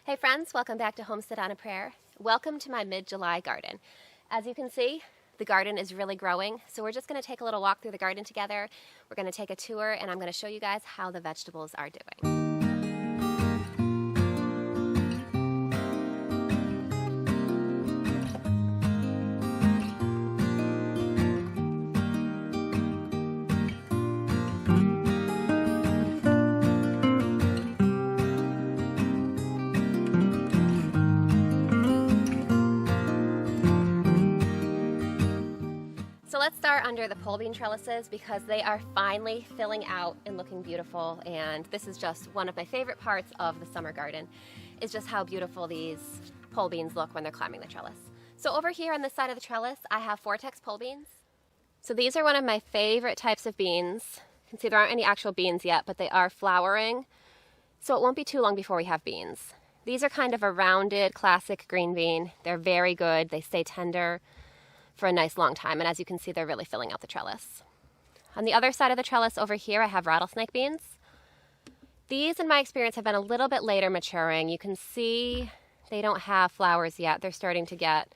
Hey friends, welcome back to Homestead on a Prayer. Welcome to my mid-July garden. As you can see, the garden is really growing, so we're just going to take a little walk through the garden together. We're going to take a tour and I'm going to show you guys how the vegetables are doing. So let's start under the pole bean trellises because they are finally filling out and looking beautiful, and this is just one of my favorite parts of the summer garden is just how beautiful these pole beans look when they're climbing the trellis. So over here on this side of the trellis I have Vortex pole beans. So these are one of my favorite types of beans. You can see there aren't any actual beans yet, but they are flowering, so it won't be too long before we have beans. These are kind of a rounded classic green bean. They're very good, they stay tender for a nice long time, and as you can see they're really filling out the trellis. On the other side of the trellis over here I have rattlesnake beans. These in my experience have been a little bit later maturing. You can see they don't have flowers yet. They're starting to get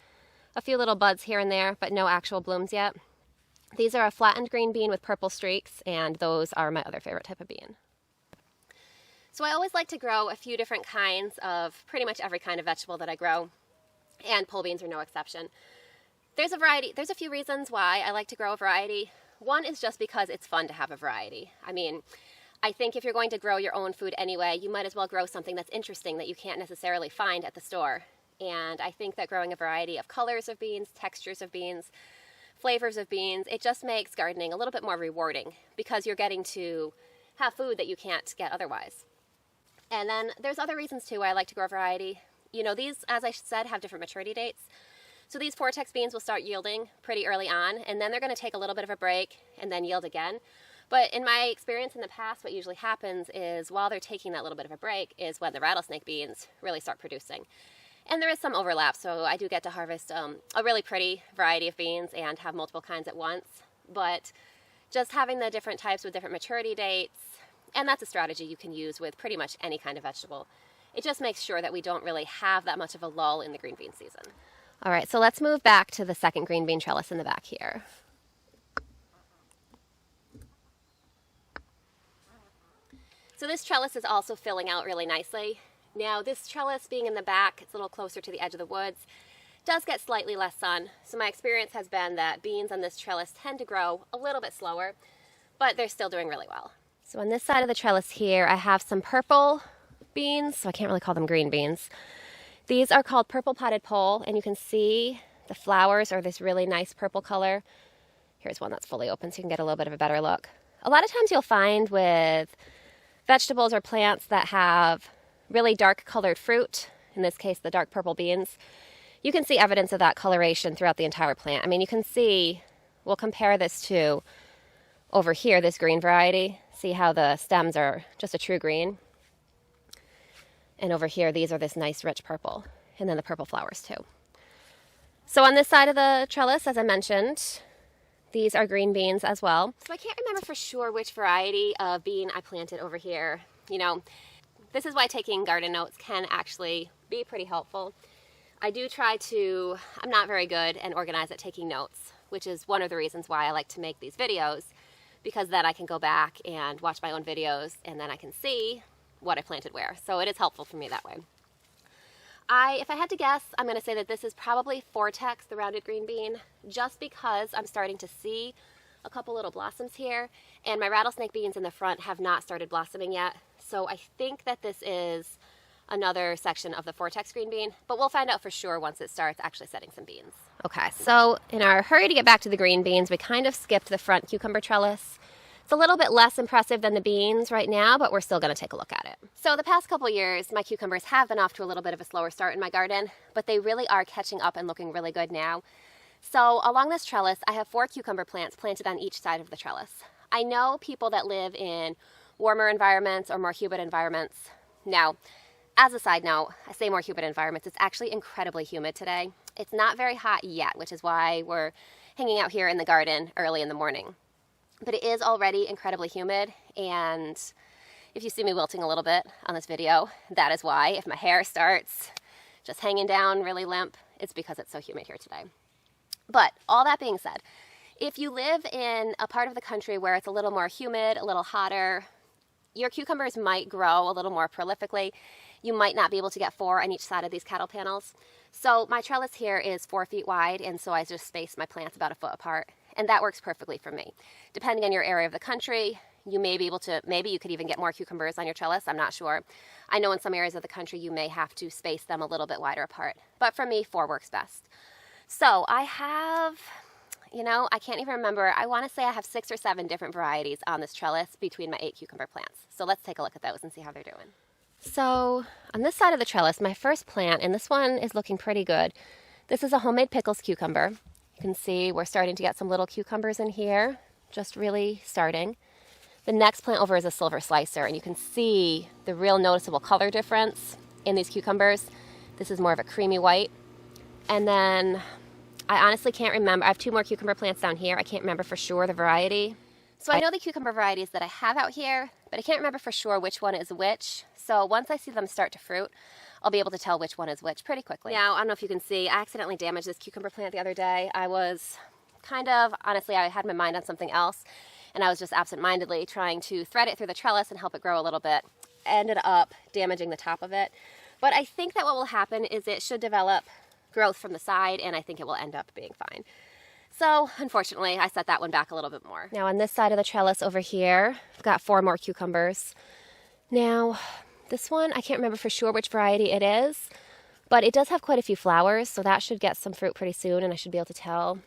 a few little buds here and there, but no actual blooms yet. These are a flattened green bean with purple streaks, and those are my other favorite type of bean. So I always like to grow a few different kinds of pretty much every kind of vegetable that I grow, and pole beans are no exception. There's a variety. There's a few reasons why I like to grow a variety. One is just because it's fun to have a variety. I mean, I think if you're going to grow your own food anyway, you might as well grow something that's interesting that you can't necessarily find at the store. And I think that growing a variety of colors of beans, textures of beans, flavors of beans, it just makes gardening a little bit more rewarding because you're getting to have food that you can't get otherwise. And then there's other reasons too why I like to grow a variety. You know, these, as I said, have different maturity dates. So these Vortex beans will start yielding pretty early on, and then they're going to take a little bit of a break and then yield again. But in my experience in the past, what usually happens is while they're taking that little bit of a break is when the rattlesnake beans really start producing. And there is some overlap, so I do get to harvest a really pretty variety of beans and have multiple kinds at once. But just having the different types with different maturity dates, and that's a strategy you can use with pretty much any kind of vegetable. It just makes sure that we don't really have that much of a lull in the green bean season. All right, so let's move back to the second green bean trellis in the back here. So this trellis is also filling out really nicely. Now this trellis being in the back, it's a little closer to the edge of the woods, does get slightly less sun. So my experience has been that beans on this trellis tend to grow a little bit slower, but they're still doing really well. So on this side of the trellis here, I have some purple beans, so I can't really call them green beans. These are called purple potted pole, and you can see the flowers are this really nice purple color. Here's one that's fully open so you can get a little bit of a better look. A lot of times you'll find with vegetables or plants that have really dark colored fruit, in this case the dark purple beans, you can see evidence of that coloration throughout the entire plant. I mean, you can see, we'll compare this to over here, this green variety. See how the stems are just a true green? And over here, these are this nice rich purple, and then the purple flowers too. So on this side of the trellis, as I mentioned, these are green beans as well. So I can't remember for sure which variety of bean I planted over here. You know, this is why taking garden notes can actually be pretty helpful. I do try to, I'm not very good and organized at taking notes, which is one of the reasons why I like to make these videos, because then I can go back and watch my own videos and then I can see what I planted where. So it is helpful for me that way. If I had to guess, I'm going to say that this is probably Vortex, the rounded green bean, just because I'm starting to see a couple little blossoms here, and my rattlesnake beans in the front have not started blossoming yet. So I think that this is another section of the Vortex green bean, but we'll find out for sure once it starts actually setting some beans. Okay, so in our hurry to get back to the green beans, we kind of skipped the front cucumber trellis. It's a little bit less impressive than the beans right now, but we're still going to take a look at it. So the past couple years, my cucumbers have been off to a little bit of a slower start in my garden, but they really are catching up and looking really good now. So along this trellis, I have 4 cucumber plants planted on each side of the trellis. I know people that live in warmer environments or more humid environments. Now, as a side note, I say more humid environments. It's actually incredibly humid today. It's not very hot yet, which is why we're hanging out here in the garden early in the morning. But it is already incredibly humid, and If you see me wilting a little bit on this video, that is why. If my hair starts just hanging down really limp, it's because it's so humid here today. But all that being said, if you live in a part of the country where it's a little more humid, a little hotter, your cucumbers might grow a little more prolifically. You might not be able to get 4 on each side of these cattle panels. So my trellis here is 4 feet wide, and so I just space my plants about 1 foot apart, and that works perfectly for me. Depending on your area of the country, you may be able to, maybe you could even get more cucumbers on your trellis, I'm not sure. I know in some areas of the country you may have to space them a little bit wider apart, but for me, 4 works best. So I have, I can't even remember, I want to say I have 6 or 7 different varieties on this trellis between my 8 cucumber plants. So let's take a look at those and see how they're doing. So on this side of the trellis, my first plant, and this one is looking pretty good. This is a homemade pickles cucumber. You can see we're starting to get some little cucumbers in here, just really starting. The next plant over is a silver slicer, and you can see the real noticeable color difference in these cucumbers. This is more of a creamy white. And then I honestly can't remember. I have 2 more cucumber plants down here. I can't remember for sure the variety. So I know the cucumber varieties that I have out here, but I can't remember for sure which one is which. So once I see them start to fruit, I'll be able to tell which one is which pretty quickly. Now, I don't know if you can see, I accidentally damaged this cucumber plant the other day. I was honestly, I had my mind on something else, and I was just absent-mindedly trying to thread it through the trellis and help it grow a little bit. Ended up damaging the top of it. But I think that what will happen is it should develop growth from the side, and I think it will end up being fine. So, unfortunately, I set that one back a little bit more. Now, on this side of the trellis over here, I've got 4 more cucumbers. Now, this one, I can't remember for sure which variety it is, but it does have quite a few flowers, so that should get some fruit pretty soon, and I should be able to tell.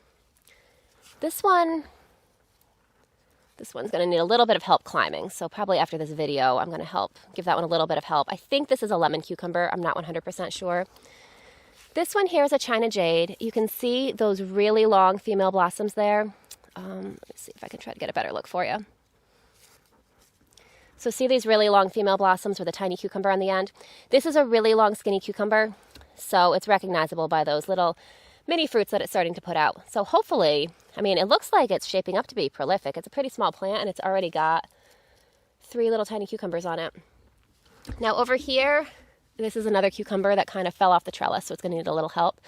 This one's going to need a little bit of help climbing, so probably after this video, I'm going to give that one a little bit of help. I think this is a lemon cucumber. I'm not 100% sure. This one here is a China Jade. You can see those really long female blossoms there. Let me see if I can try to get a better look for you. So see these really long female blossoms with a tiny cucumber on the end? This is a really long skinny cucumber, so it's recognizable by those little mini fruits that it's starting to put out. So hopefully, it looks like it's shaping up to be prolific. It's a pretty small plant, and it's already got 3 little tiny cucumbers on it. Now over here, this is another cucumber that kind of fell off the trellis, so it's going to need a little help.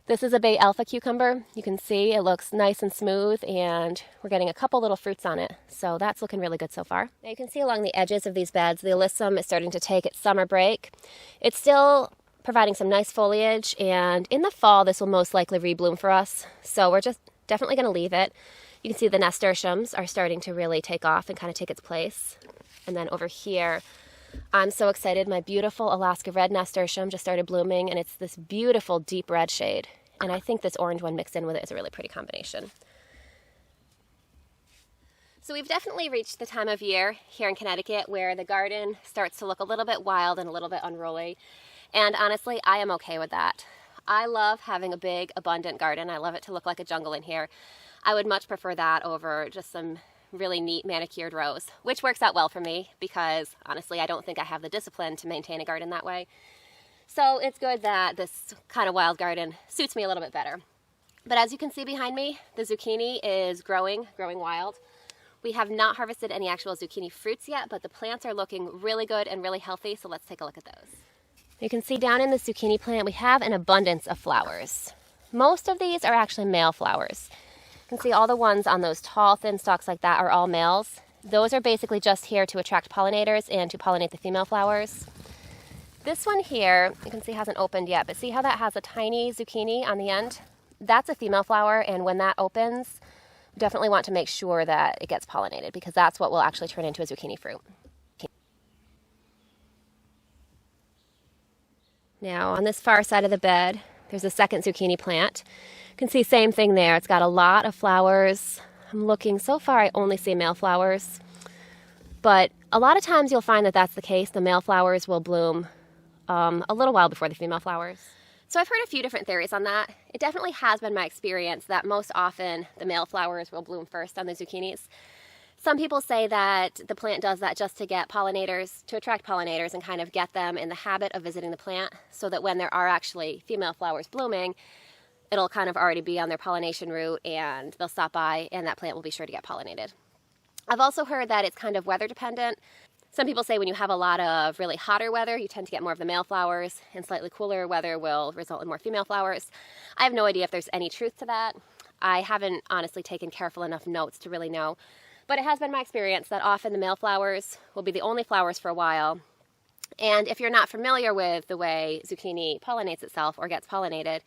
This is a Bay Alpha cucumber. You can see it looks nice and smooth, and we're getting a couple little fruits on it. So that's looking really good so far. Now you can see along the edges of these beds, the alyssum is starting to take its summer break. It's still providing some nice foliage, and in the fall, this will most likely rebloom for us. So we're just definitely going to leave it. You can see the nasturtiums are starting to really take off and kind of take its place. And then over here, I'm so excited. My beautiful Alaska red nasturtium just started blooming, and it's this beautiful deep red shade. And I think this orange one mixed in with it is a really pretty combination. So we've definitely reached the time of year here in Connecticut where the garden starts to look a little bit wild and a little bit unruly. And honestly, I am okay with that. I love having a big, abundant garden. I love it to look like a jungle in here. I would much prefer that over just some really neat manicured rows, which works out well for me because honestly, I don't think I have the discipline to maintain a garden that way. So it's good that this kind of wild garden suits me a little bit better. But as you can see behind me, the zucchini is growing wild. We have not harvested any actual zucchini fruits yet, but the plants are looking really good and really healthy, so let's take a look at those. You can see down in the zucchini plant, we have an abundance of flowers. Most of these are actually male flowers. You can see all the ones on those tall, thin stalks like that are all males. Those are basically just here to attract pollinators and to pollinate the female flowers. This one here, you can see hasn't opened yet, but see how that has a tiny zucchini on the end? That's a female flower, and when that opens, definitely want to make sure that it gets pollinated because that's what will actually turn into a zucchini fruit. Now, on this far side of the bed, there's a second zucchini plant. You can see same thing there. It's got a lot of flowers. I'm looking, so far I only see male flowers, but a lot of times you'll find that that's the case. The male flowers will bloom a little while before the female flowers. So I've heard a few different theories on that. It definitely has been my experience that most often the male flowers will bloom first on the zucchinis. Some people say that the plant does that just to get pollinators, to attract pollinators and kind of get them in the habit of visiting the plant so that when there are actually female flowers blooming, it'll kind of already be on their pollination route and they'll stop by and that plant will be sure to get pollinated. I've also heard that it's kind of weather dependent. Some people say when you have a lot of really hotter weather, you tend to get more of the male flowers, and slightly cooler weather will result in more female flowers. I have no idea if there's any truth to that. I haven't honestly taken careful enough notes to really know, but it has been my experience that often the male flowers will be the only flowers for a while. And if you're not familiar with the way zucchini pollinates itself or gets pollinated,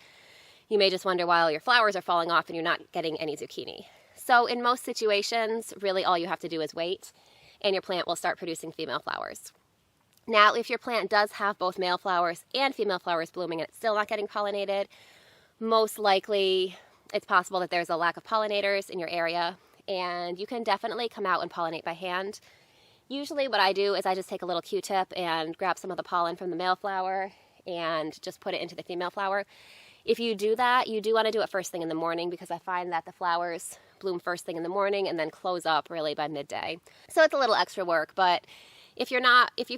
you may just wonder why all your flowers are falling off and you're not getting any zucchini. So in most situations, really all you have to do is wait, and your plant will start producing female flowers. Now, if your plant does have both male flowers and female flowers blooming and it's still not getting pollinated, most likely it's possible that there's a lack of pollinators in your area, and you can definitely come out and pollinate by hand. Usually what I do is I just take a little Q-tip and grab some of the pollen from the male flower and just put it into the female flower. If you do that, you do want to do it first thing in the morning, because I find that the flowers bloom first thing in the morning and then close up really by midday. So it's a little extra work, but if you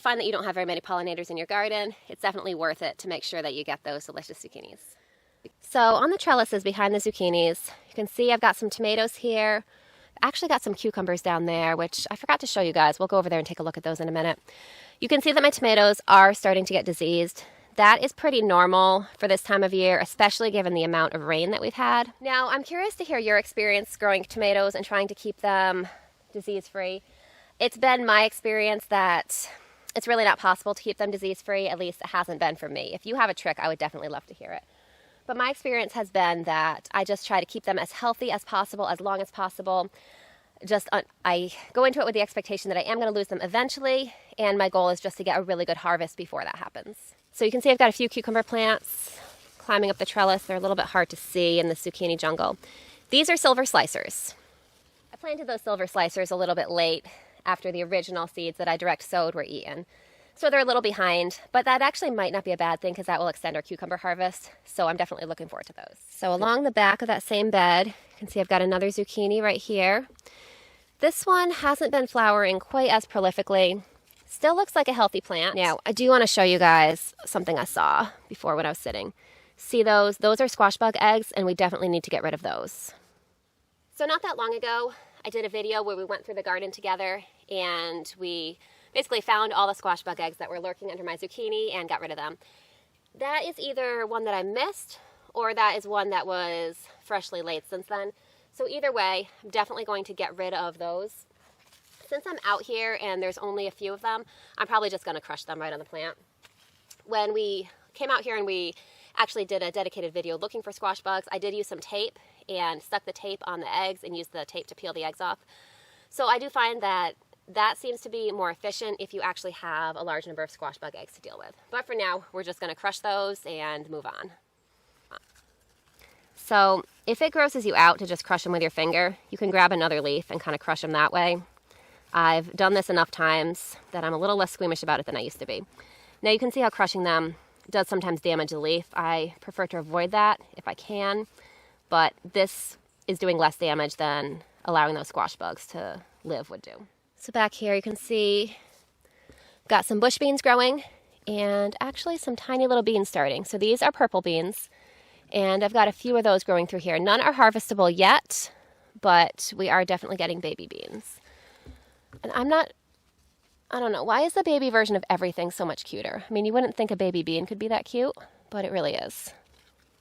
find that you don't have very many pollinators in your garden, it's definitely worth it to make sure that you get those delicious zucchinis. So on the trellises behind the zucchinis, you can see I've got some tomatoes here. I've actually got some cucumbers down there, which I forgot to show you guys. We'll go over there and take a look at those in a minute. You can see that my tomatoes are starting to get diseased. That is pretty normal for this time of year, especially given the amount of rain that we've had. Now, I'm curious to hear your experience growing tomatoes and trying to keep them disease-free. It's been my experience that it's really not possible to keep them disease-free. At least it hasn't been for me. If you have a trick, I would definitely love to hear it. But my experience has been that I just try to keep them as healthy as possible, as long as possible. I go into it with the expectation that I am going to lose them eventually, and my goal is just to get a really good harvest before that happens. So you can see I've got a few cucumber plants climbing up the trellis. They're a little bit hard to see in the zucchini jungle. These are silver slicers. I planted those silver slicers a little bit late after the original seeds that I direct sowed were eaten. So they're a little behind, but that actually might not be a bad thing because that will extend our cucumber harvest. So I'm definitely looking forward to those. So along the back of that same bed, you can see I've got another zucchini right here. This one hasn't been flowering quite as prolifically. Still looks like a healthy plant. Now, I do want to show you guys something I saw before when I was sitting. See those? Those are squash bug eggs, and we definitely need to get rid of those. So not that long ago, I did a video where we went through the garden together, and we basically found all the squash bug eggs that were lurking under my zucchini and got rid of them. That is either one that I missed, or that is one that was freshly laid since then. So either way, I'm definitely going to get rid of those. Since I'm out here and there's only a few of them, I'm probably just going to crush them right on the plant. When we came out here and we actually did a dedicated video looking for squash bugs, I did use some tape and stuck the tape on the eggs and used the tape to peel the eggs off. So I do find that that seems to be more efficient if you actually have a large number of squash bug eggs to deal with. But for now, we're just going to crush those and move on. So if it grosses you out to just crush them with your finger, you can grab another leaf and kind of crush them that way. I've done this enough times that I'm a little less squeamish about it than I used to be. Now you can see how crushing them does sometimes damage the leaf. I prefer to avoid that if I can, but this is doing less damage than allowing those squash bugs to live would do. So back here you can see I've got some bush beans growing and actually some tiny little beans starting. So these are purple beans, and I've got a few of those growing through here. None are harvestable yet, but we are definitely getting baby beans. And I don't know, why is the baby version of everything so much cuter? I mean, you wouldn't think a baby bean could be that cute, but it really is.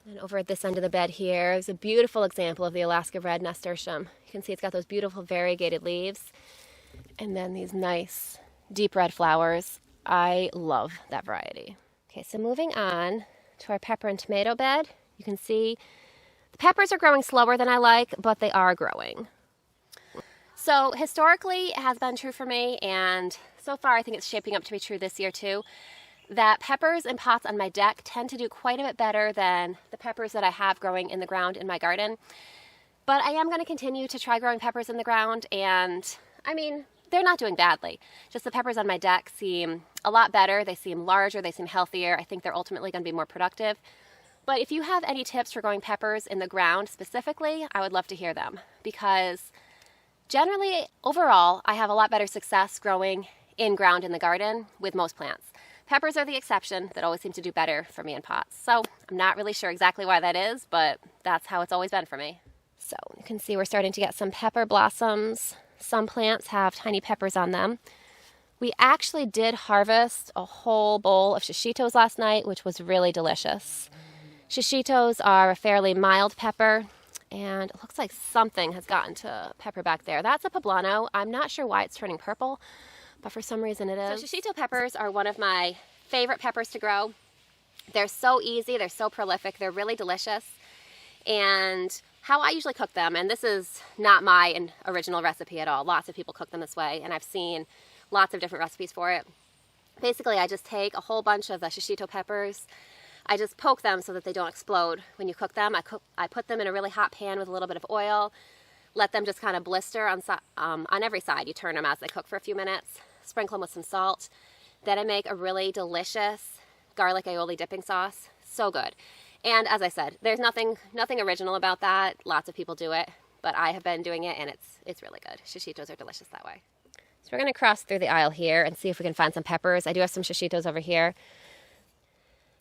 And over at this end of the bed here is a beautiful example of the Alaska red nasturtium. You can see it's got those beautiful variegated leaves and then these nice deep red flowers. I love that variety. Okay, so moving on to our pepper and tomato bed, you can see the peppers are growing slower than I like, but they are growing. So historically, it has been true for me, and so far I think it's shaping up to be true this year too, that peppers in pots on my deck tend to do quite a bit better than the peppers that I have growing in the ground in my garden. But I am going to continue to try growing peppers in the ground, and I mean, they're not doing badly. Just the peppers on my deck seem a lot better. They seem larger. They seem healthier. I think they're ultimately going to be more productive. But if you have any tips for growing peppers in the ground specifically, I would love to hear them, because generally, overall, I have a lot better success growing in ground in the garden with most plants. Peppers are the exception that always seem to do better for me in pots. So I'm not really sure exactly why that is, but that's how it's always been for me. So you can see we're starting to get some pepper blossoms. Some plants have tiny peppers on them. We actually did harvest a whole bowl of shishitos last night, which was really delicious. Shishitos are a fairly mild pepper, and it looks like something has gotten to pepper back there. That's a poblano. I'm not sure why it's turning purple, but for some reason it is. So shishito peppers are one of my favorite peppers to grow. They're so easy, they're so prolific, they're really delicious. And how I usually cook them, and this is not my original recipe at all. Lots of people cook them this way, and I've seen lots of different recipes for it. Basically, I just take a whole bunch of the shishito peppers. I just poke them so that they don't explode when you cook them. I put them in a really hot pan with a little bit of oil, let them just kind of blister on every side. You turn them as they cook for a few minutes, sprinkle them with some salt. Then I make a really delicious garlic aioli dipping sauce. So good. And as I said, there's nothing original about that. Lots of people do it, but I have been doing it, and it's really good. Shishitos are delicious that way. So we're going to cross through the aisle here and see if we can find some peppers. I do have some shishitos over here.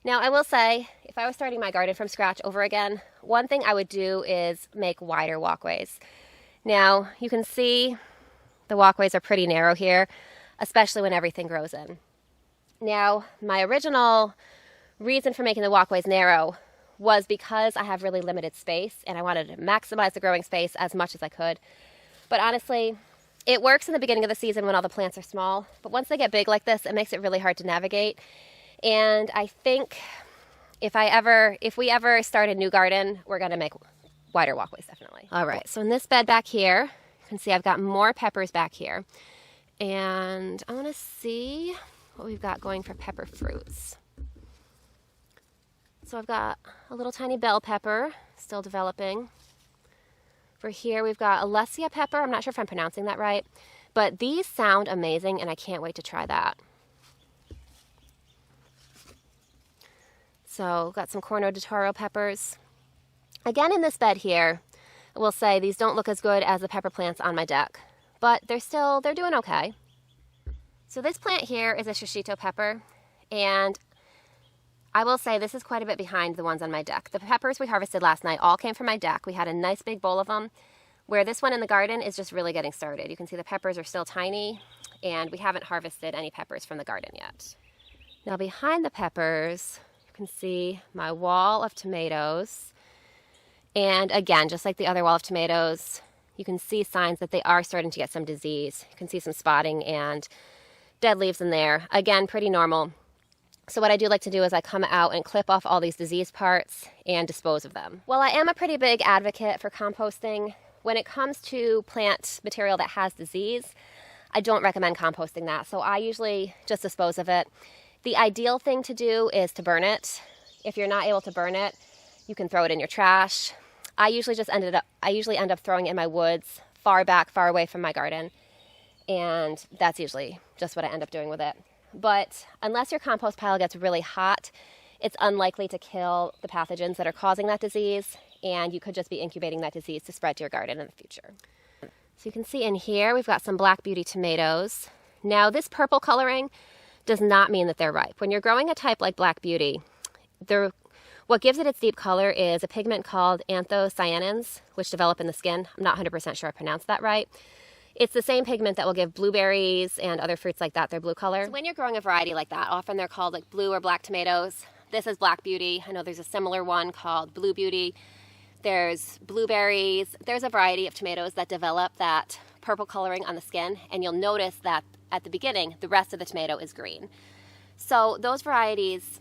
Now, I will say, if I was starting my garden from scratch over again, one thing I would do is make wider walkways. Now, you can see the walkways are pretty narrow here, especially when everything grows in. Now, my original reason for making the walkways narrow was because I have really limited space and I wanted to maximize the growing space as much as I could. But honestly, it works in the beginning of the season when all the plants are small, but once they get big like this, it makes it really hard to navigate. And I think if we ever start a new garden, we're going to make wider walkways, definitely. All right, so in this bed back here, you can see I've got more peppers back here. And I want to see what we've got going for pepper fruits. So I've got a little tiny bell pepper, still developing. For here, we've got Alessia pepper. I'm not sure if I'm pronouncing that right, but these sound amazing, and I can't wait to try that. So got some Corno di Toro peppers. Again, in this bed here, I will say these don't look as good as the pepper plants on my deck, but they're doing okay. So this plant here is a shishito pepper, and I will say this is quite a bit behind the ones on my deck. The peppers we harvested last night all came from my deck. We had a nice big bowl of them, where this one in the garden is just really getting started. You can see the peppers are still tiny, and we haven't harvested any peppers from the garden yet. Now behind the peppers, you can see my wall of tomatoes. And again, just like the other wall of tomatoes, you can see signs that they are starting to get some disease. You can see some spotting and dead leaves in there. Again, pretty normal. So what I do like to do is I come out and clip off all these diseased parts and dispose of them. Well, I am a pretty big advocate for composting. When it comes to plant material that has disease, I don't recommend composting that. So I usually just dispose of it. The ideal thing to do is to burn it. If you're not able to burn it, you can throw it in your trash. I usually end up throwing it in my woods, far back, far away from my garden. And that's usually just what I end up doing with it. But unless your compost pile gets really hot, it's unlikely to kill the pathogens that are causing that disease, and you could just be incubating that disease to spread to your garden in the future. So you can see in here, we've got some Black Beauty tomatoes. Now, this purple coloring does not mean that they're ripe. When you're growing a type like Black Beauty, what gives it its deep color is a pigment called anthocyanins, which develop in the skin. I'm not 100% sure I pronounced that right. It's the same pigment that will give blueberries and other fruits like that their blue color. So when you're growing a variety like that, often they're called like blue or black tomatoes. This is Black Beauty. I know there's a similar one called Blue Beauty. There's blueberries. There's a variety of tomatoes that develop that purple coloring on the skin, and you'll notice that at the beginning, the rest of the tomato is green. So those varieties,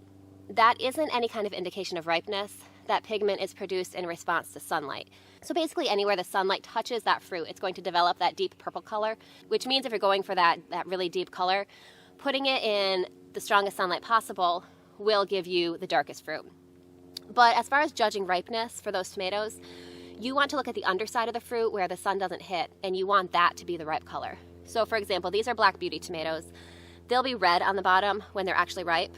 that isn't any kind of indication of ripeness. That pigment is produced in response to sunlight. So basically anywhere the sunlight touches that fruit, it's going to develop that deep purple color, which means if you're going for that really deep color, putting it in the strongest sunlight possible will give you the darkest fruit. But as far as judging ripeness for those tomatoes, you want to look at the underside of the fruit where the sun doesn't hit, and you want that to be the ripe color. So for example, these are Black Beauty tomatoes. They'll be red on the bottom when they're actually ripe.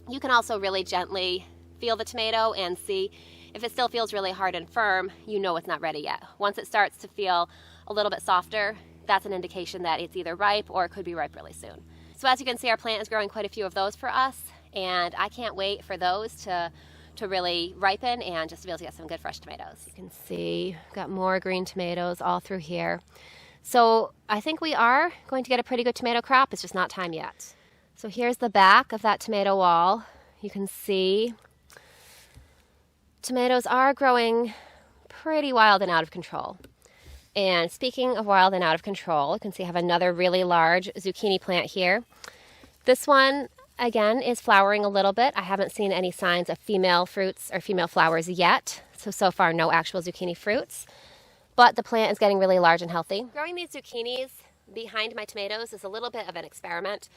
You can also really gently feel the tomato and see if it still feels really hard and firm, you know it's not ready yet. Once it starts to feel a little bit softer, that's an indication that it's either ripe or it could be ripe really soon. So as you can see, our plant is growing quite a few of those for us, and I can't wait for those to really ripen and just to be able to get some good fresh tomatoes. You can see, got more green tomatoes all through here. So I think we are going to get a pretty good tomato crop. It's just not time yet. So here's the back of that tomato wall. You can see tomatoes are growing pretty wild and out of control. And speaking of wild and out of control, you can see I have another really large zucchini plant here. This one, again, is flowering a little bit. I haven't seen any signs of female fruits or female flowers yet. So far, no actual zucchini fruits. But the plant is getting really large and healthy. Growing these zucchinis behind my tomatoes is a little bit of an experiment.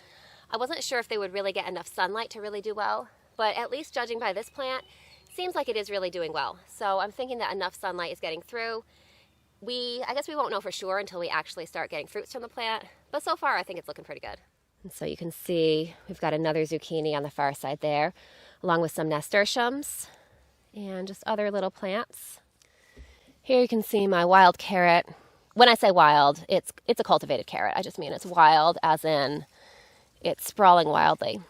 I wasn't sure if they would really get enough sunlight to really do well, but at least judging by this plant, seems like it is really doing well. So I'm thinking that enough sunlight is getting through. I guess we won't know for sure until we actually start getting fruits from the plant, but so far I think it's looking pretty good. And so you can see we've got another zucchini on the far side there, along with some nasturtiums and just other little plants. Here you can see my wild carrot. When I say wild, it's a cultivated carrot. I just mean it's wild as in it's sprawling wildly.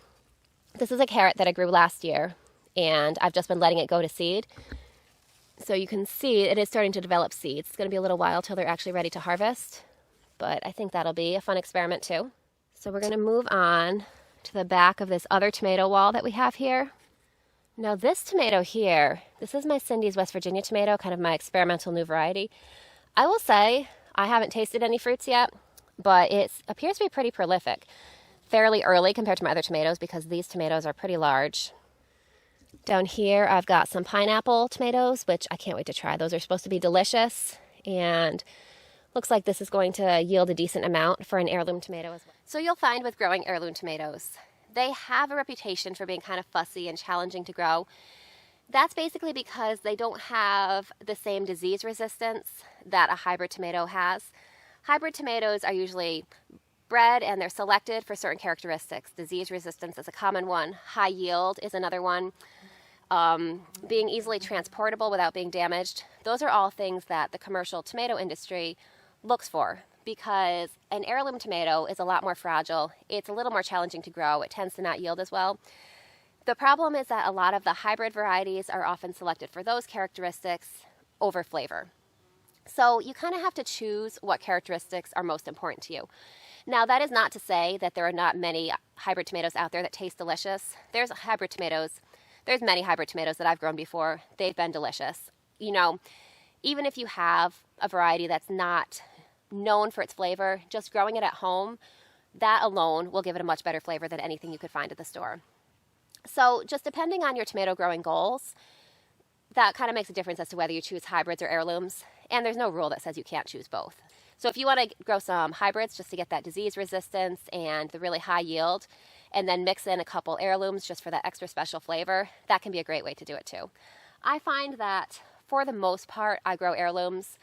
This is a carrot that I grew last year, and I've just been letting it go to seed. So you can see it is starting to develop seeds. It's going to be a little while till they're actually ready to harvest, but I think that'll be a fun experiment too. So we're going to move on to the back of this other tomato wall that we have here. Now this tomato here, this is my Cindy's West Virginia tomato, kind of my experimental new variety. I will say I haven't tasted any fruits yet, but it appears to be pretty prolific. Fairly early compared to my other tomatoes because these tomatoes are pretty large. Down here I've got some pineapple tomatoes, which I can't wait to try. Those are supposed to be delicious, and looks like this is going to yield a decent amount for an heirloom tomato as well. So you'll find with growing heirloom tomatoes, they have a reputation for being kind of fussy and challenging to grow. That's basically because they don't have the same disease resistance that a hybrid tomato has. Hybrid tomatoes are usually bred and they're selected for certain characteristics. Disease resistance is a common one. High yield is another one. Being easily transportable without being damaged. Those are all things that the commercial tomato industry looks for, because an heirloom tomato is a lot more fragile. It's a little more challenging to grow. It tends to not yield as well. The problem is that a lot of the hybrid varieties are often selected for those characteristics over flavor. So you kind of have to choose what characteristics are most important to you. Now, that is not to say that there are not many hybrid tomatoes out there that taste delicious. There's many hybrid tomatoes that I've grown before. They've been delicious. You know, even if you have a variety that's not known for its flavor, just growing it at home, that alone will give it a much better flavor than anything you could find at the store. So just depending on your tomato growing goals, that kind of makes a difference as to whether you choose hybrids or heirlooms. And there's no rule that says you can't choose both. So if you want to grow some hybrids just to get that disease resistance and the really high yield, and then mix in a couple heirlooms just for that extra special flavor, that can be a great way to do it too. I find that for the most part, I grow heirlooms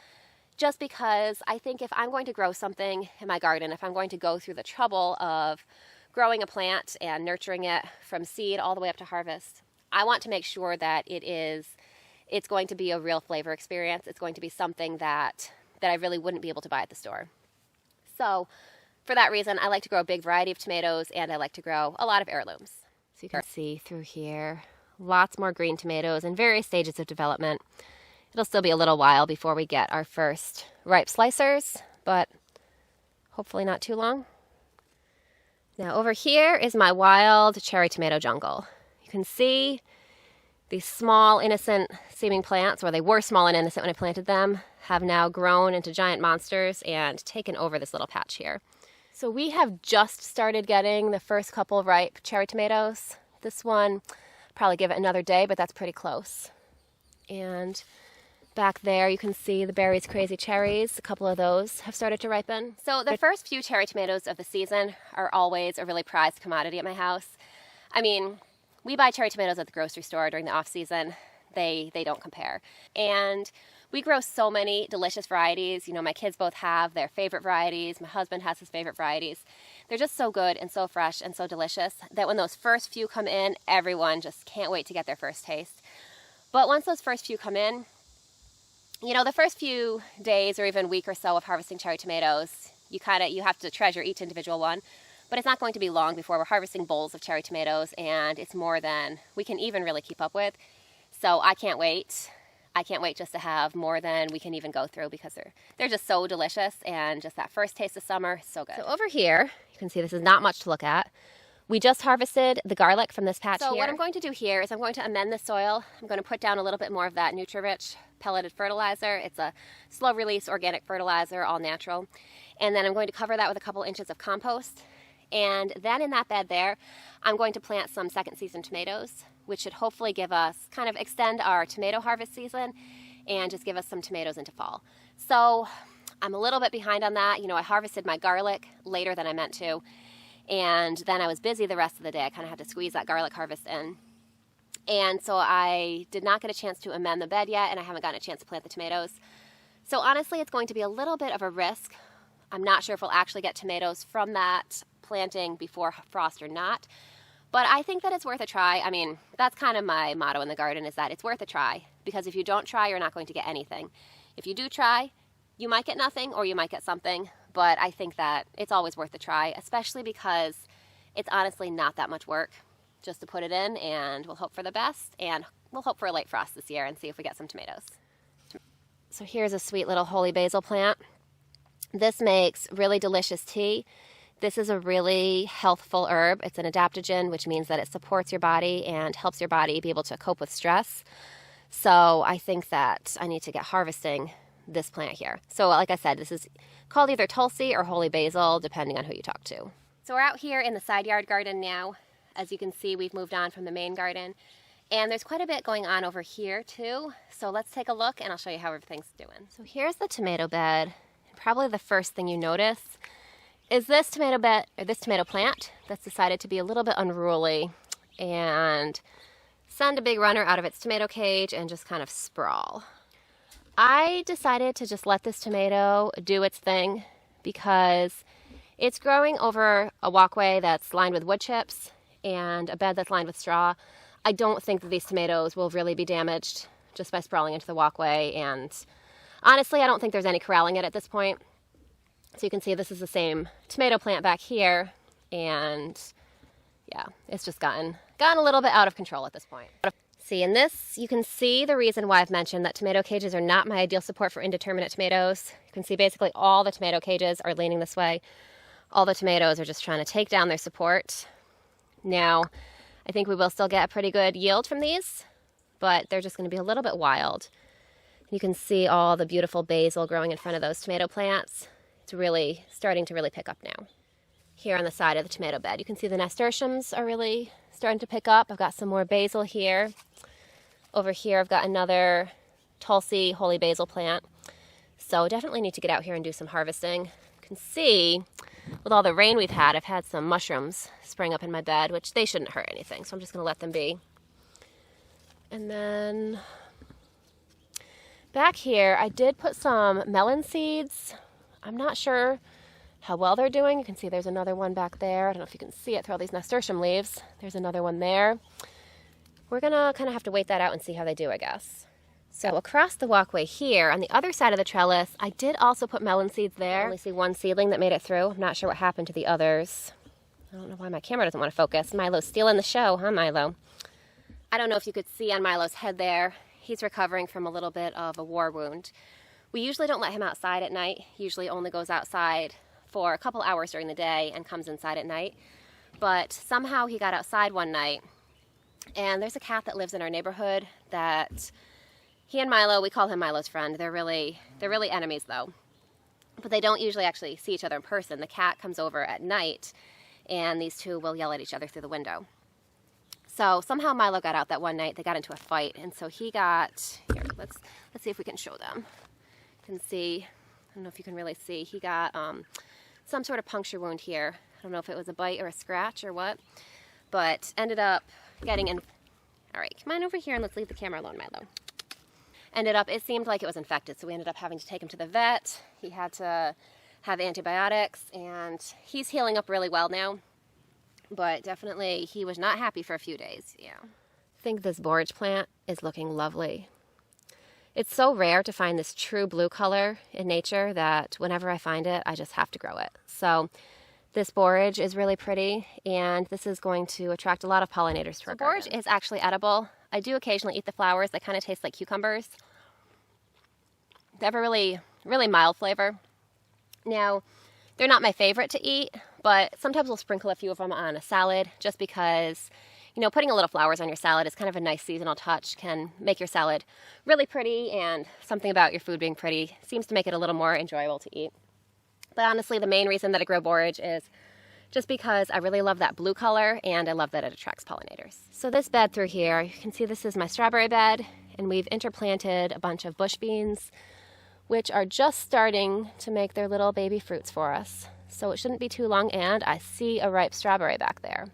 just because I think if I'm going to grow something in my garden, if I'm going to go through the trouble of growing a plant and nurturing it from seed all the way up to harvest, I want to make sure that it's going to be a real flavor experience. It's going to be something that I really wouldn't be able to buy at the store. So for that reason, I like to grow a big variety of tomatoes, and I like to grow a lot of heirlooms. So you can see through here, lots more green tomatoes in various stages of development. It'll still be a little while before we get our first ripe slicers, but hopefully not too long. Now over here is my wild cherry tomato jungle. You can see these small, innocent seeming plants, or they were small and innocent when I planted them, have now grown into giant monsters and taken over this little patch here. So we have just started getting the first couple of ripe cherry tomatoes. This one, probably give it another day, but that's pretty close. And back there you can see the Berry's Crazy Cherries. A couple of those have started to ripen. So the first few cherry tomatoes of the season are always a really prized commodity at my house. I mean, we buy cherry tomatoes at the grocery store during the off-season. They don't compare. And we grow so many delicious varieties. You know, my kids both have their favorite varieties. My husband has his favorite varieties. They're just so good and so fresh and so delicious that when those first few come in, everyone just can't wait to get their first taste. But once those first few come in, you know, the first few days or even week or so of harvesting cherry tomatoes, you have to treasure each individual one. But it's not going to be long before we're harvesting bowls of cherry tomatoes, and it's more than we can even really keep up with. So I can't wait. I can't wait just to have more than we can even go through because they're just so delicious, and just that first taste of summer, so good. So over here, you can see this is not much to look at. We just harvested the garlic from this patch here. So what I'm going to do here is I'm going to amend the soil. I'm going to put down a little bit more of that Nutri-Rich pelleted fertilizer. It's a slow-release organic fertilizer, all natural. And then I'm going to cover that with a couple inches of compost. And then in that bed there, I'm going to plant some second season tomatoes, which should hopefully give us, kind of extend our tomato harvest season and just give us some tomatoes into fall. So I'm a little bit behind on that. You know, I harvested my garlic later than I meant to, and then I was busy the rest of the day. I kind of had to squeeze that garlic harvest in. And so I did not get a chance to amend the bed yet, and I haven't gotten a chance to plant the tomatoes. So honestly, it's going to be a little bit of a risk. I'm not sure if we'll actually get tomatoes from that planting before frost or not, but I think that it's worth a try. I mean, that's kind of my motto in the garden, is that it's worth a try, because if you don't try, you're not going to get anything. If you do try, you might get nothing or you might get something, but I think that it's always worth a try, especially because it's honestly not that much work just to put it in, and we'll hope for the best, and we'll hope for a late frost this year and see if we get some tomatoes. So here's a sweet little holy basil plant. This makes really delicious tea. This is a really healthful herb. It's an adaptogen, which means that it supports your body and helps your body be able to cope with stress. So I think that I need to get harvesting this plant here. So like I said, this is called either Tulsi or holy basil, depending on who you talk to. So we're out here in the side yard garden now. As you can see, we've moved on from the main garden, and there's quite a bit going on over here too. So let's take a look and I'll show you how everything's doing. So here's the tomato bed. Probably the first thing you notice is this tomato bed, or this tomato plant that's decided to be a little bit unruly and send a big runner out of its tomato cage and just kind of sprawl. I decided to just let this tomato do its thing because it's growing over a walkway that's lined with wood chips and a bed that's lined with straw. I don't think that these tomatoes will really be damaged just by sprawling into the walkway, and honestly, I don't think there's any corralling it at this point. So you can see this is the same tomato plant back here, and yeah, it's just gotten a little bit out of control at this point. See, in this, you can see the reason why I've mentioned that tomato cages are not my ideal support for indeterminate tomatoes. You can see basically all the tomato cages are leaning this way. All the tomatoes are just trying to take down their support. Now, I think we will still get a pretty good yield from these, but they're just going to be a little bit wild. You can see all the beautiful basil growing in front of those tomato plants. It's really starting to pick up now. Here on the side of the tomato bed, you can see the nasturtiums are really starting to pick up. I've got some more basil here. Over here, I've got another Tulsi holy basil plant. So definitely need to get out here and do some harvesting. You can see, with all the rain we've had, I've had some mushrooms spring up in my bed, which they shouldn't hurt anything, so I'm just going to let them be. And then back here, I did put some melon seeds. I'm not sure how well they're doing. You can see there's another one back there. I don't know if you can see it through all these nasturtium leaves. There's another one there. We're gonna kind of have to wait that out and see how they do, I guess. So across the walkway here, on the other side of the trellis, I did also put melon seeds there. I only see one seedling that made it through. I'm not sure what happened to the others. I don't know why my camera doesn't want to focus. Milo's stealing the show, huh, Milo? I don't know if you could see on Milo's head there. He's recovering from a little bit of a war wound. We usually don't let him outside at night. He usually only goes outside for a couple hours during the day and comes inside at night. But somehow he got outside one night, and there's a cat that lives in our neighborhood that he and Milo, we call him Milo's friend. They're really enemies though. But they don't usually actually see each other in person. The cat comes over at night, and these two will yell at each other through the window. So somehow Milo got out that one night. They got into a fight, and so he got, here, let's see if we can show them. You can see, I don't know if you can really see, he got some sort of puncture wound here. I don't know if it was a bite or a scratch or what, but ended up getting in. All right, come on over here and let's leave the camera alone, Milo. It seemed like it was infected, so we ended up having to take him to the vet. He had to have antibiotics, and he's healing up really well now, but definitely he was not happy for a few days, yeah. I think this borage plant is looking lovely. It's so rare to find this true blue color in nature that whenever I find it, I just have to grow it. So this borage is really pretty, and this is going to attract a lot of pollinators to our garden. Borage is actually edible. I do occasionally eat the flowers. They kind of taste like cucumbers. They have a really, really mild flavor. Now, they're not my favorite to eat, but sometimes we'll sprinkle a few of them on a salad just because, you know, putting a little flowers on your salad is kind of a nice seasonal touch, can make your salad really pretty, and something about your food being pretty seems to make it a little more enjoyable to eat. But honestly, the main reason that I grow borage is just because I really love that blue color and I love that it attracts pollinators. So this bed through here, you can see this is my strawberry bed, and we've interplanted a bunch of bush beans, which are just starting to make their little baby fruits for us. So it shouldn't be too long, and I see a ripe strawberry back there.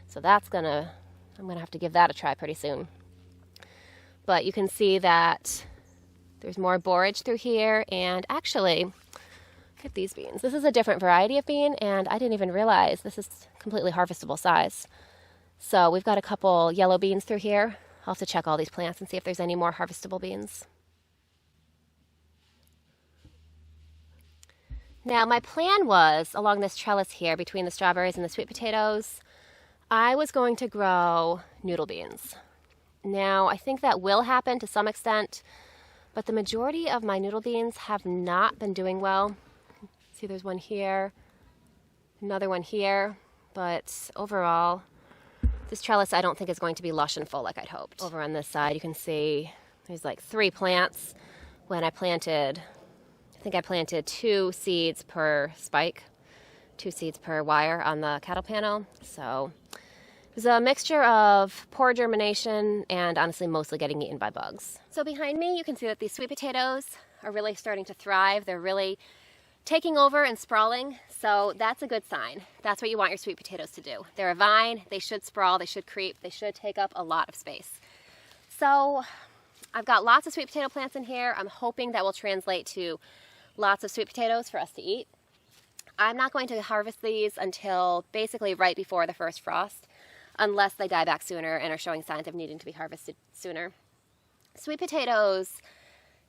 So I'm gonna have to give that a try pretty soon. But you can see that there's more borage through here, and actually, look at these beans. This is a different variety of bean, and I didn't even realize this is completely harvestable size. So we've got a couple yellow beans through here. I'll have to check all these plants and see if there's any more harvestable beans. Now, my plan was, along this trellis here, between the strawberries and the sweet potatoes, I was going to grow noodle beans. Now, I think that will happen to some extent, but the majority of my noodle beans have not been doing well. See, there's one here, another one here, but overall, this trellis I don't think is going to be lush and full like I'd hoped. Over on this side, you can see there's like 3 plants. When I planted, I think I planted 2 seeds per spike, 2 seeds per wire on the cattle panel. So it was a mixture of poor germination and honestly mostly getting eaten by bugs. So behind me, you can see that these sweet potatoes are really starting to thrive. They're really taking over and sprawling, so that's a good sign. That's what you want your sweet potatoes to do. They're a vine, they should sprawl, they should creep, they should take up a lot of space. So I've got lots of sweet potato plants in here. I'm hoping that will translate to lots of sweet potatoes for us to eat. I'm not going to harvest these until basically right before the first frost, unless they die back sooner and are showing signs of needing to be harvested sooner. Sweet potatoes,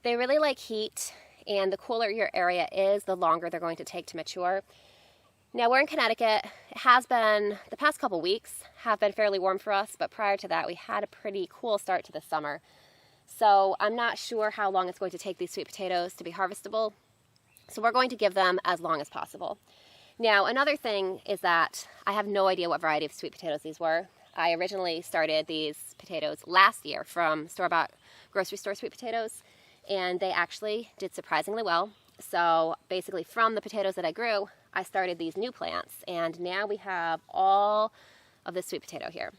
they really like heat, and the cooler your area is, the longer they're going to take to mature. Now, we're in Connecticut. It has been, the past couple weeks have been fairly warm for us, but prior to that, we had a pretty cool start to the summer. So I'm not sure how long it's going to take these sweet potatoes to be harvestable. So we're going to give them as long as possible. Now, another thing is that I have no idea what variety of sweet potatoes these were. I originally started these potatoes last year from store-bought grocery store sweet potatoes, and they actually did surprisingly well. So basically from the potatoes that I grew, I started these new plants, and now we have all of this sweet potato here.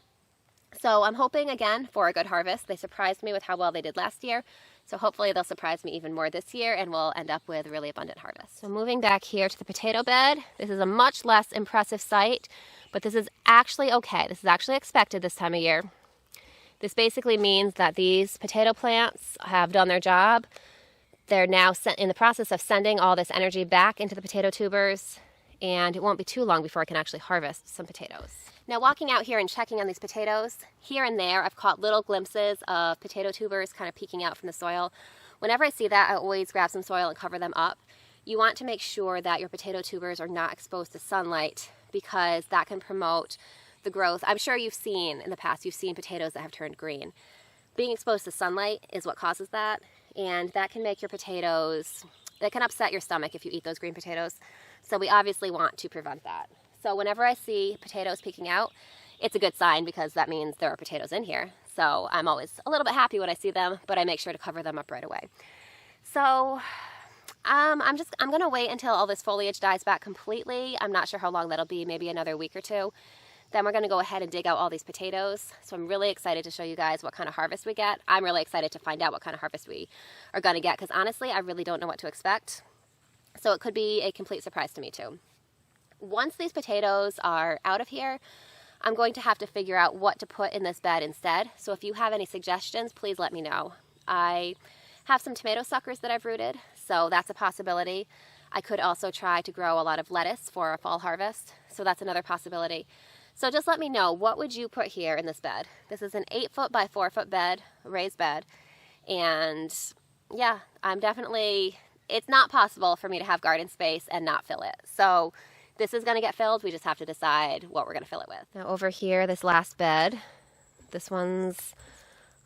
So I'm hoping again for a good harvest. They surprised me with how well they did last year, so hopefully they'll surprise me even more this year and we'll end up with a really abundant harvest. So moving back here to the potato bed, this is a much less impressive sight, but this is actually okay. This is actually expected this time of year. This basically means that these potato plants have done their job. They're now in the process of sending all this energy back into the potato tubers, and it won't be too long before I can actually harvest some potatoes. Now, walking out here and checking on these potatoes, here and there I've caught little glimpses of potato tubers kind of peeking out from the soil. Whenever I see that, I always grab some soil and cover them up. You want to make sure that your potato tubers are not exposed to sunlight, because that can promote the growth. I'm sure you've seen in the past, you've seen potatoes that have turned green. Being exposed to sunlight is what causes that, and that can make your potatoes, that can upset your stomach if you eat those green potatoes. So we obviously want to prevent that. So whenever I see potatoes peeking out, it's a good sign, because that means there are potatoes in here. So I'm always a little bit happy when I see them, but I make sure to cover them up right away. So I'm going to wait until all this foliage dies back completely. I'm not sure how long that'll be, maybe another week or two. Then we're going to go ahead and dig out all these potatoes. So I'm really excited to show you guys what kind of harvest we get. I'm really excited to find out what kind of harvest we are going to get, because honestly, I really don't know what to expect. So it could be a complete surprise to me too. Once these potatoes are out of here, I'm going to have to figure out what to put in this bed instead. So if you have any suggestions, please let me know. I have some tomato suckers that I've rooted, so that's a possibility. I could also try to grow a lot of lettuce for a fall harvest, so that's another possibility. So just let me know, what would you put here in this bed? This is an 8-foot by 4-foot bed, a raised bed, and yeah, it's not possible for me to have garden space and not fill it. So this is going to get filled. We just have to decide what we're going to fill it with. Now over here, this last bed, this one's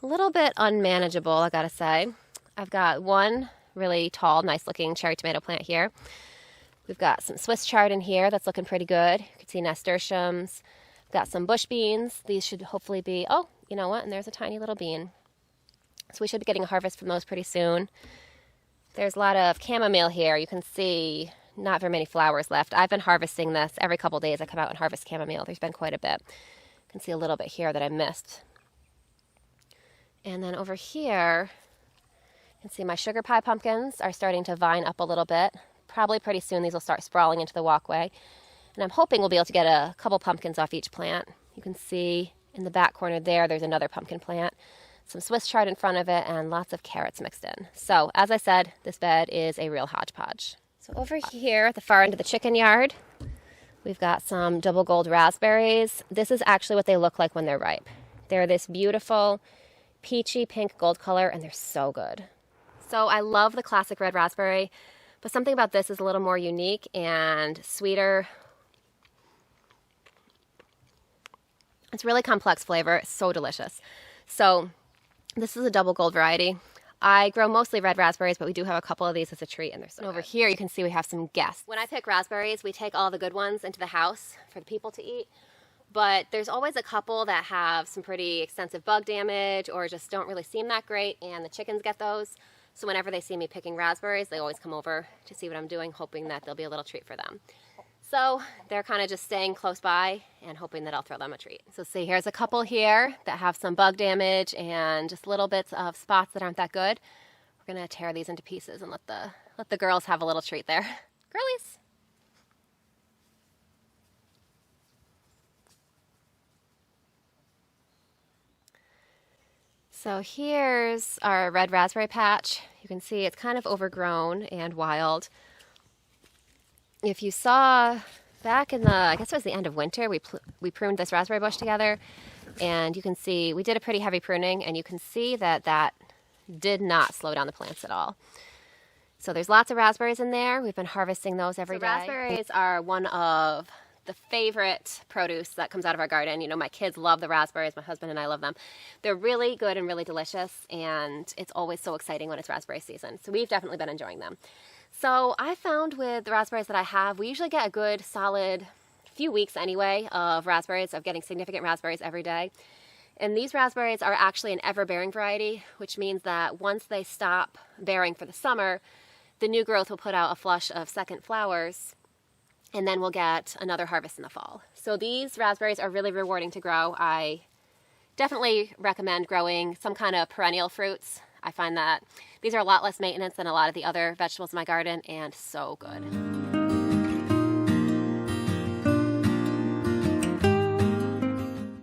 a little bit unmanageable, I gotta say. I've got one really tall, nice looking cherry tomato plant here. We've got some Swiss chard in here that's looking pretty good. You can see nasturtiums. We've got some bush beans. These should hopefully be, oh, you know what? And there's a tiny little bean. So we should be getting a harvest from those pretty soon. There's a lot of chamomile here. You can see not very many flowers left. I've been harvesting this every couple days. I come out and harvest chamomile. There's been quite a bit. You can see a little bit here that I missed. And then over here, you can see my sugar pie pumpkins are starting to vine up a little bit. Probably pretty soon these will start sprawling into the walkway. And I'm hoping we'll be able to get a couple pumpkins off each plant. You can see in the back corner there's another pumpkin plant. Some Swiss chard in front of it and lots of carrots mixed in. So as I said, this bed is a real hodgepodge. So over here at the far end of the chicken yard, we've got some double gold raspberries. This is actually what they look like when they're ripe. They're this beautiful peachy pink gold color and they're so good. So I love the classic red raspberry, but something about this is a little more unique and sweeter. It's really complex flavor. It's so delicious. So this is a double gold variety. I grow mostly red raspberries, but we do have a couple of these as a treat, and they're so good. Over here you can see we have some guests. When I pick raspberries, we take all the good ones into the house for the people to eat, but there's always a couple that have some pretty extensive bug damage or just don't really seem that great, and the chickens get those. So whenever they see me picking raspberries, they always come over to see what I'm doing, hoping that there'll be a little treat for them. So they're kind of just staying close by and hoping that I'll throw them a treat. So see, here's a couple here that have some bug damage and just little bits of spots that aren't that good. We're gonna tear these into pieces and let the girls have a little treat there. Girlies. So here's our red raspberry patch. You can see it's kind of overgrown and wild. If you saw back in I guess it was the end of winter, we pruned this raspberry bush together, and you can see we did a pretty heavy pruning, and you can see that did not slow down the plants at all. So there's lots of raspberries in there. We've been harvesting those every day. Raspberries are one of the favorite produce that comes out of our garden. You know, my kids love the raspberries. My husband and I love them. They're really good and really delicious, and it's always so exciting when it's raspberry season. So we've definitely been enjoying them. So I found with the raspberries that I have, we usually get a good solid few weeks anyway of raspberries, of getting significant raspberries every day. And these raspberries are actually an ever-bearing variety, which means that once they stop bearing for the summer, the new growth will put out a flush of second flowers, and then we'll get another harvest in the fall. So these raspberries are really rewarding to grow. I definitely recommend growing some kind of perennial fruits. I find that these are a lot less maintenance than a lot of the other vegetables in my garden, and so good.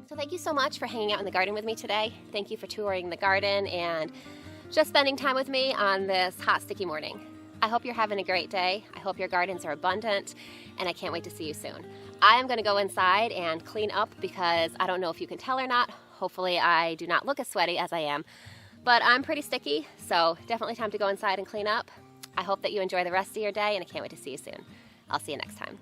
So thank you so much for hanging out in the garden with me today. Thank you for touring the garden and just spending time with me on this hot, sticky morning. I hope you're having a great day. I hope your gardens are abundant, and I can't wait to see you soon. I am going to go inside and clean up because I don't know if you can tell or not. Hopefully I do not look as sweaty as I am. But I'm pretty sticky, so definitely time to go inside and clean up. I hope that you enjoy the rest of your day, and I can't wait to see you soon. I'll see you next time.